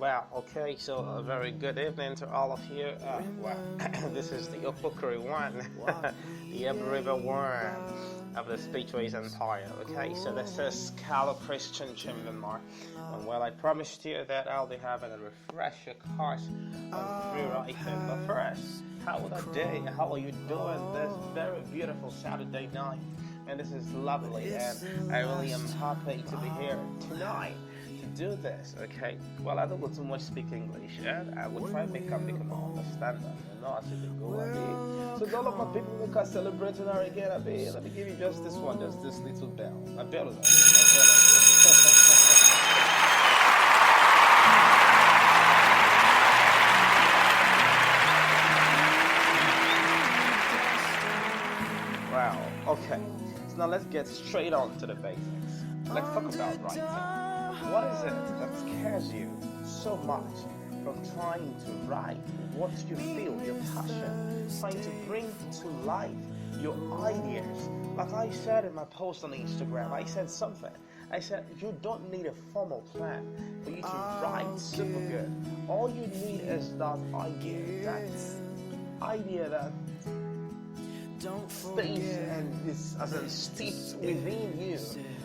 Wow, okay, so a very good evening to all of you. Wow, this is the Opokuri one, the Ever River one of the Speechways Empire. Okay, so this is Calo Christian Chimnamar. And well, I promised you that I'll be having a refresher course on free writing. But first, how was that day? How are you doing this very beautiful Saturday night? And this is lovely, and I really am happy to be here tonight to do this. Okay, well, I don't go too much speak English, and I will try to make them understand that, as you can go. So to all of my people who are celebrating her again, let me give you just this one, just this little bell. A bell is Wow, okay. So now let's get straight on to the basics. Let's talk about writing. What is it that scares you so much from trying to write what you feel, your passion, trying to bring to life your ideas? Like I said in my post on Instagram, I said something. I said you don't need a formal plan for you to write super good. All you need is that idea that stays and is as in steeped within you,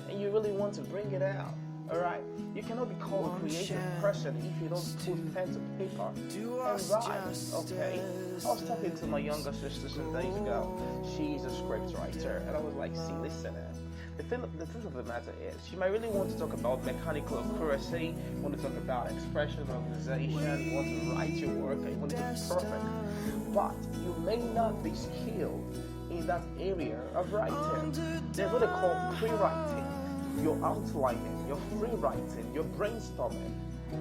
and you really want to bring it out. Alright, you cannot be called a creative person if you don't put pen to paper and write. Okay, I was talking to my younger sister some days ago. She's a script writer, and I was like, see, listen, the truth of the matter is, you might really want to talk about mechanical accuracy, you want to talk about expression, organization, you want to write your work, you want it to be perfect, but you may not be skilled in that area of writing. They're what they call pre-writing, your outlining, your free writing, your brainstorming.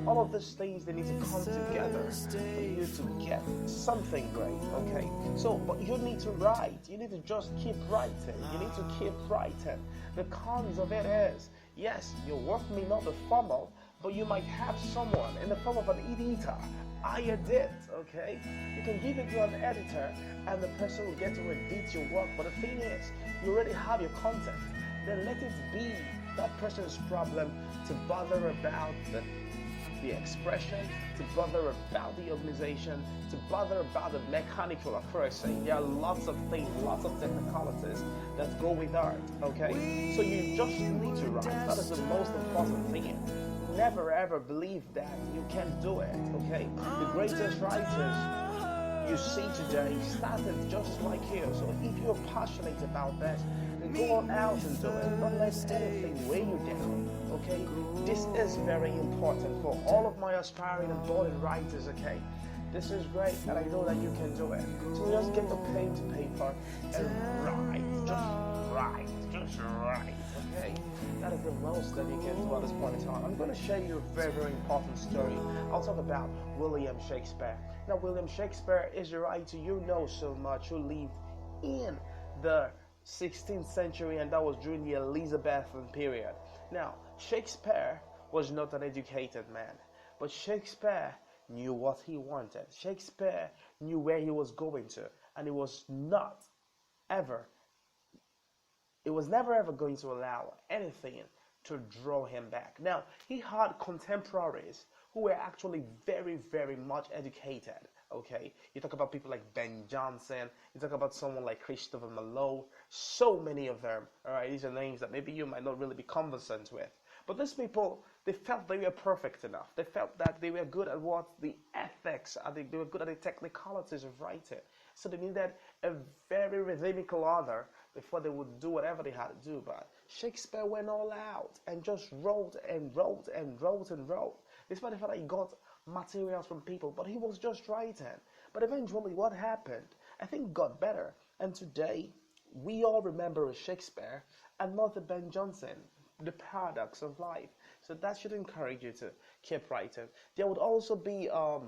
All of these things, they need to come together for you to get something great, okay? So, but you need to write. You need to just keep writing. You need to keep writing. The cons of it is, yes, your work may not be formal, but you might have someone in the form of an editor. I edit, okay? You can give it to an editor and the person will get to edit your work. But the thing is, you already have your content. Then let it be that person's problem to bother about the expression, to bother about the organization, to bother about the mechanical accuracy. There are lots of things, lots of technicalities that go with art, okay? So you just need to write. That is the most important thing. Never ever believe that you can't do it, okay? The greatest writers you see today started just like you. So if you're passionate about that, then go on out and do it. Don't let anything weigh you down, okay? This is very important for all of my aspiring and budding writers, okay? This is great, and I know that you can do it. So just get the pen to paper and just write, okay? That is the most that you can do at this point in time. I'm going to share you a very, very important story. I'll talk about William Shakespeare. Now, William Shakespeare is a writer you know so much, who lived in the 16th century, and that was during the Elizabethan period. Now, Shakespeare was not an educated man, but Shakespeare knew what he wanted. Shakespeare knew where he was going to, and it was never ever going to allow anything to draw him back. Now, he had contemporaries who were actually very, very much educated, okay? You talk about people like Ben Jonson, you talk about someone like Christopher Marlowe, so many of them, all right? These are names that maybe you might not really be conversant with. But these people, they felt they were perfect enough. They felt that they were good at what the ethics, they were good at the technicalities of writing. So they needed a very rhythmical author before they would do whatever they had to do. But Shakespeare went all out and just wrote and wrote and wrote and wrote. Despite the fact that he got materials from people, but he was just writing. But eventually what happened? I think got better. And today, we all remember Shakespeare and not the Ben Jonson, the paradox of life. So that should encourage you to keep writing. There would also be a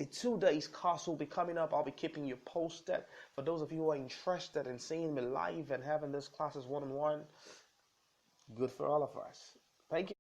2 days course will be coming up. I'll be keeping you posted. For those of you who are interested in seeing me live and having this classes one-on-one, good for all of us. Thank you.